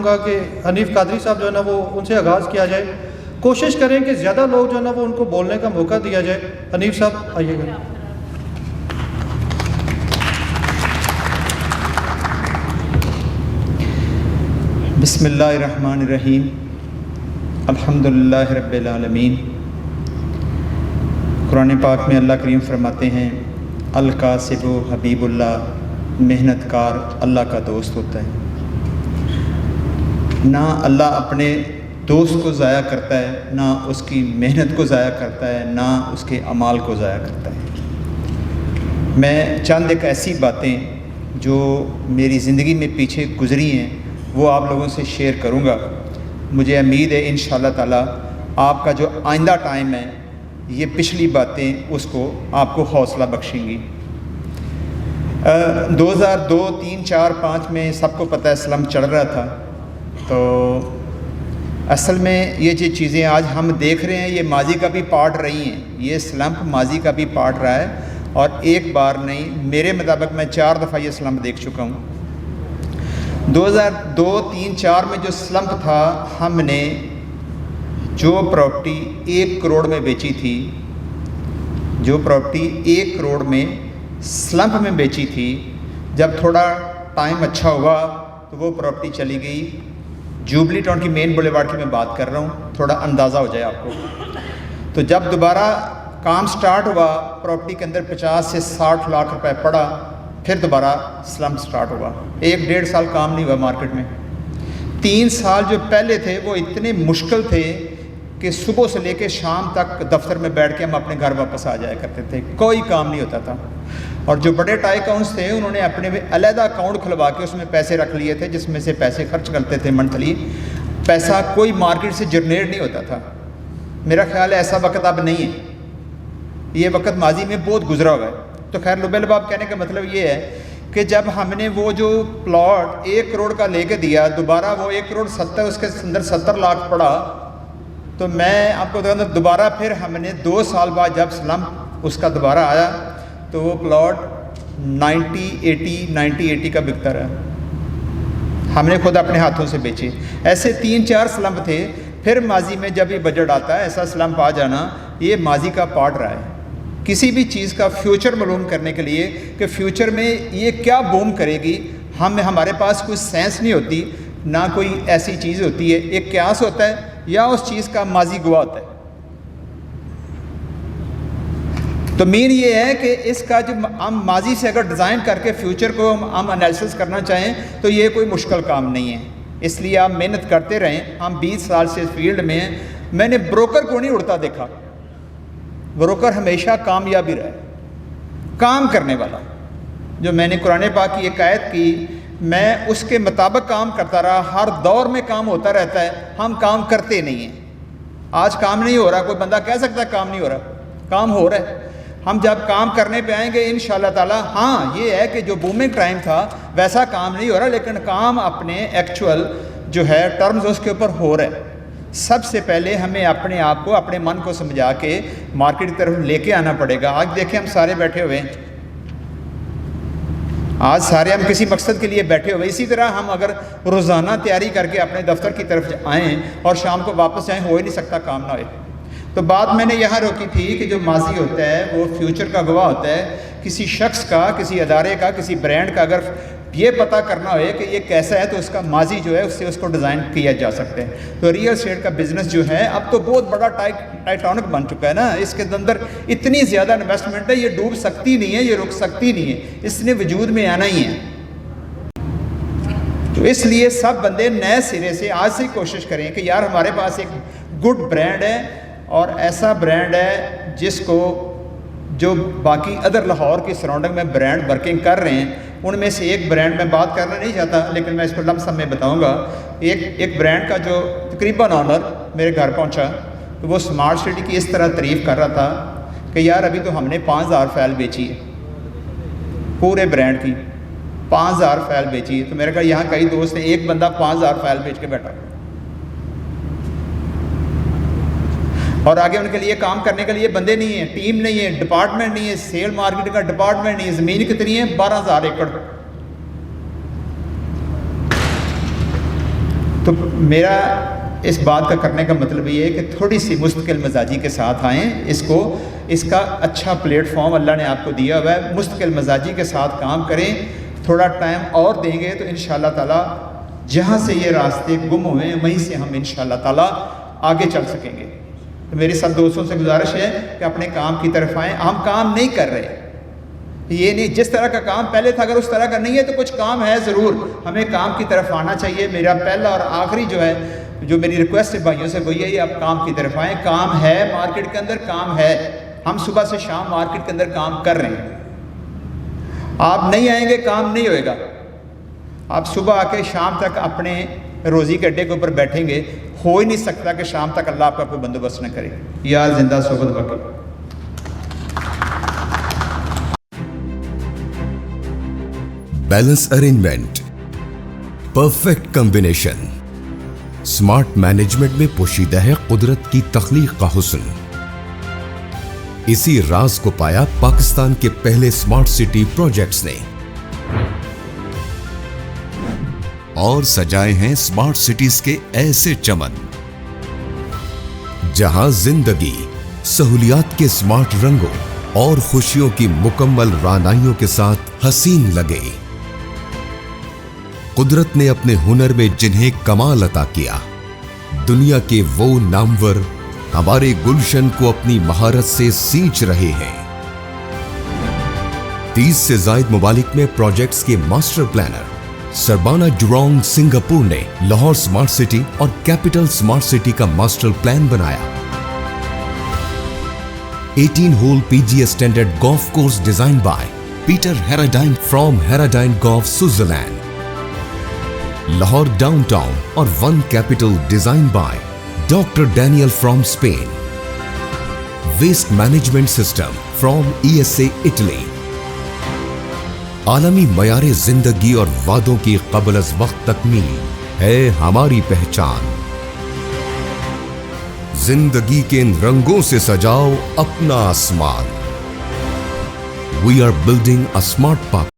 گا کہ حنیف قادری صاحب جو ہے نا وہ ان سے آغاز کیا جائے. کوشش کریں کہ زیادہ لوگ جو ہے نا وہ ان کو بولنے کا موقع دیا جائے. حنیف صاحب آئیے گا. بسم اللہ الرحمن الرحیم. الحمدللہ رب العالمین. قرآن پاک میں اللہ کریم فرماتے ہیں الکاسب حبیب اللہ، محنت کار اللہ کا دوست ہوتا ہے. نہ اللہ اپنے دوست کو ضائع کرتا ہے، نہ اس کی محنت کو ضائع کرتا ہے، نہ اس کے اعمال کو ضائع کرتا ہے. میں چند ایک ایسی باتیں جو میری زندگی میں پیچھے گزری ہیں وہ آپ لوگوں سے شیئر کروں گا. مجھے امید ہے انشاءاللہ تعالی آپ کا جو آئندہ ٹائم ہے یہ پچھلی باتیں اس کو آپ کو حوصلہ بخشیں گی. 2002 3 4 5 میں سب کو پتہ ہے سلم چڑھ رہا تھا. تو اصل میں یہ جو چیزیں آج ہم دیکھ رہے ہیں یہ ماضی کا بھی پارٹ رہی ہیں. یہ سلمپ ماضی کا بھی پارٹ رہا ہے اور ایک بار نہیں، میرے مطابق میں 4 دفعہ یہ سلمپ دیکھ چکا ہوں. 2002 3 4 میں جو سلمپ تھا، ہم نے جو پراپرٹی 1 کروڑ میں بیچی تھی، جو پراپرٹی 1 کروڑ میں سلمپ میں بیچی تھی، جب تھوڑا ٹائم اچھا ہوا تو وہ پراپرٹی چلی گئی جوبلی ٹاؤن کی مین بولیوارڈ کی میں بات کر رہا ہوں، تھوڑا اندازہ ہو جائے آپ کو. تو جب دوبارہ کام سٹارٹ ہوا پراپرٹی کے اندر 50 سے 60 لاکھ روپے پڑا، پھر دوبارہ سلم سٹارٹ ہوا. 1 ڈیڑھ سال کام نہیں ہوا مارکیٹ میں. 3 سال جو پہلے تھے وہ اتنے مشکل تھے کہ صبح سے لے کے شام تک دفتر میں بیٹھ کے ہم اپنے گھر واپس آ جایا کرتے تھے، کوئی کام نہیں ہوتا تھا. اور جو بڑے ٹائی اکاؤنٹس تھے انہوں نے اپنے علیحدہ اکاؤنٹ کھلوا کے اس میں پیسے رکھ لیے تھے، جس میں سے پیسے خرچ کرتے تھے منتھلی. پیسہ کوئی مارکیٹ سے جنریٹ نہیں ہوتا تھا. میرا خیال ہے ایسا وقت اب نہیں ہے، یہ وقت ماضی میں بہت گزرا ہوا ہے. تو خیر لبے لباب کہنے کا مطلب یہ ہے کہ جب ہم نے وہ جو پلاٹ 1 کروڑ کا لے کے دیا، دوبارہ وہ 1 کروڑ 70 اس کے اندر 70 لاکھ پڑا، تو میں آپ کو بتاؤں دوبارہ پھر ہم نے 2 سال بعد جب سلم اس کا دوبارہ آیا تو وہ پلاٹ 90 80 کا بکتا رہا. ہم نے خود اپنے ہاتھوں سے بیچے. ایسے 3 4 سلمپ تھے. پھر ماضی میں جب یہ بجٹ آتا ہے ایسا سلمپ آ جانا، یہ ماضی کا پارٹ رہا ہے. کسی بھی چیز کا فیوچر معلوم کرنے کے لیے کہ فیوچر میں یہ کیا بوم کرے گی، ہمارے پاس کوئی سینس نہیں ہوتی، نہ کوئی ایسی چیز ہوتی ہے. ایک قیاس ہوتا ہے یا اس چیز کا ماضی گواہ ہوتا ہے. تو مین یہ ہے کہ اس کا جو ہم ماضی سے اگر ڈیزائن کر کے فیوچر کو ہم انالیسس کرنا چاہیں تو یہ کوئی مشکل کام نہیں ہے. اس لیے آپ محنت کرتے رہیں. ہم 20 سال سے فیلڈ میں ہیں. میں نے بروکر کو نہیں اڑتا دیکھا. بروکر ہمیشہ کامیاب ہی رہا ہے، کام کرنے والا. جو میں نے قرآن پاک کی ایک آیت کی، میں اس کے مطابق کام کرتا رہا. ہر دور میں کام ہوتا رہتا ہے، ہم کام کرتے نہیں ہیں. آج کام نہیں ہو رہا، کوئی بندہ کہہ سکتا ہے کام نہیں ہو رہا؟ کام ہو رہا ہے. ہم جب کام کرنے پہ آئیں گے انشاءاللہ تعالی. ہاں یہ ہے کہ جو بومنگ ٹائم تھا ویسا کام نہیں ہو رہا، لیکن کام اپنے ایکچول جو ہے ٹرمز اس کے اوپر ہو رہا ہے. سب سے پہلے ہمیں اپنے آپ کو، اپنے من کو سمجھا کے مارکیٹ کی طرف لے کے آنا پڑے گا. آج دیکھیں ہم سارے بیٹھے ہوئے ہیں، آج سارے ہم کسی مقصد کے لیے بیٹھے ہوئے. اسی طرح ہم اگر روزانہ تیاری کر کے اپنے دفتر کی طرف آئیں اور شام کو واپس جائیں، ہو ہی نہیں سکتا کام نہ ہوئے. تو بات میں نے یہاں روکی تھی کہ جو ماضی ہوتا ہے وہ فیوچر کا گواہ ہوتا ہے. کسی شخص کا، کسی ادارے کا، کسی برانڈ کا اگر یہ پتہ کرنا ہوئے کہ یہ کیسا ہے تو اس کا ماضی جو ہے اس سے اس کو ڈیزائن کیا جا سکتا ہے. تو ریئل اسٹیٹ کا بزنس جو ہے اب تو بہت بڑا ٹائٹانک بن چکا ہے نا. اس کے اندر اتنی زیادہ انویسٹمنٹ ہے، یہ ڈوب سکتی نہیں ہے، یہ رک سکتی نہیں ہے. اس نے وجود میں آنا ہی ہے. تو اس لیے سب بندے نئے سرے سے آج سے کوشش کریں کہ یار ہمارے پاس ایک گڈ برانڈ ہے، اور ایسا برانڈ ہے جس کو جو باقی ادر لاہور کی سراؤنڈنگ میں برانڈ ورکنگ کر رہے ہیں ان میں سے ایک برانڈ میں بات کرنا نہیں چاہتا، لیکن میں اس کو لم سم میں بتاؤں گا. ایک برانڈ کا جو تقریباً آنر میرے گھر پہنچا تو وہ اسمارٹ سٹی کی اس طرح تعریف کر رہا تھا کہ یار ابھی تو ہم نے 5000 فائل بیچی ہے، پورے برانڈ کی 5000 فائل بیچی ہے. تو میرے کہا یہاں کئی دوست ہیں، ایک بندہ 5000 فائل بیچ کے بیٹھا اور آگے ان کے لیے کام کرنے کے لیے بندے نہیں ہیں، ٹیم نہیں ہے، ڈپارٹمنٹ نہیں ہے، سیل مارکیٹ کا ڈپارٹمنٹ نہیں ہے. زمین کتنی ہے؟ 12000 ایکڑ. تو میرا اس بات کا کرنے کا مطلب یہ ہے کہ تھوڑی سی مستقل مزاجی کے ساتھ آئیں، اس کا اچھا پلیٹ فارم اللہ نے آپ کو دیا ہوا ہے، مستقل مزاجی کے ساتھ کام کریں، تھوڑا ٹائم اور دیں گے تو انشاءاللہ تعالیٰ جہاں سے یہ راستے گم ہوئے ہیں وہیں سے ہم انشاءاللہ تعالیٰ آگے چل سکیں گے۔ تو میری سب دوستوں سے گزارش ہے کہ اپنے کام کی طرف آئیں۔ ہم کام نہیں کر رہے، یہ نہیں جس طرح کا کام پہلے تھا، اگر اس طرح کا نہیں ہے تو کچھ کام ہے ضرور، ہمیں کام کی طرف آنا چاہیے۔ میرا پہلا اور آخری جو میری ریکویسٹ ہے بھائیوں سے وہ یہی، آپ کام کی طرف آئیں۔ کام ہے مارکیٹ کے اندر، کام ہے، ہم صبح سے شام مارکیٹ کے اندر کام کر رہے ہیں۔ آپ نہیں آئیں گے کام نہیں ہوئے گا۔ آپ صبح آ کے شام تک اپنے روزی کے اڈے کے اوپر بیٹھیں گے، ہو ہی نہیں سکتا کہ شام تک اللہ آپ کا کوئی بندوبست نہ کرے۔ یا زندہ صحبت باقی۔ Balance arrangement, perfect combination, smart management میں پوشیدہ ہے قدرت کی تخلیق کا حسن۔ اسی راز کو پایا پاکستان کے پہلے اسمارٹ سٹی پروجیکٹس نے، اور سجائے ہیں اسمارٹ سٹیز کے ایسے چمن جہاں زندگی سہولیات کے اسمارٹ رنگوں اور خوشیوں کی مکمل رعنائیوں کے ساتھ حسین لگے۔ قدرت نے اپنے ہنر میں جنہیں کمال عطا کیا، دنیا کے وہ نامور ہمارے گلشن کو اپنی مہارت سے سینچ رہے ہیں۔ 30 سے زائد ممالک میں پروجیکٹس کے master planner Surbana Jurong Singapore نے لاہور سمارٹ سٹی اور کیپٹل سمارٹ سٹی کا ماسٹر پلان بنایا۔ 18 hole PGA standard golf course design by Peter Harradine from Harradine golf Switzerland. Lahore downtown اور one capital design by doctor Daniel from Spain. Waste management system from ESA اٹلی۔ عالمی معیار زندگی اور وعدوں کی قبل از وقت تکمیل ہے ہماری پہچان۔ زندگی کے ان رنگوں سے سجاؤ اپنا آسمان۔ We are building a smart park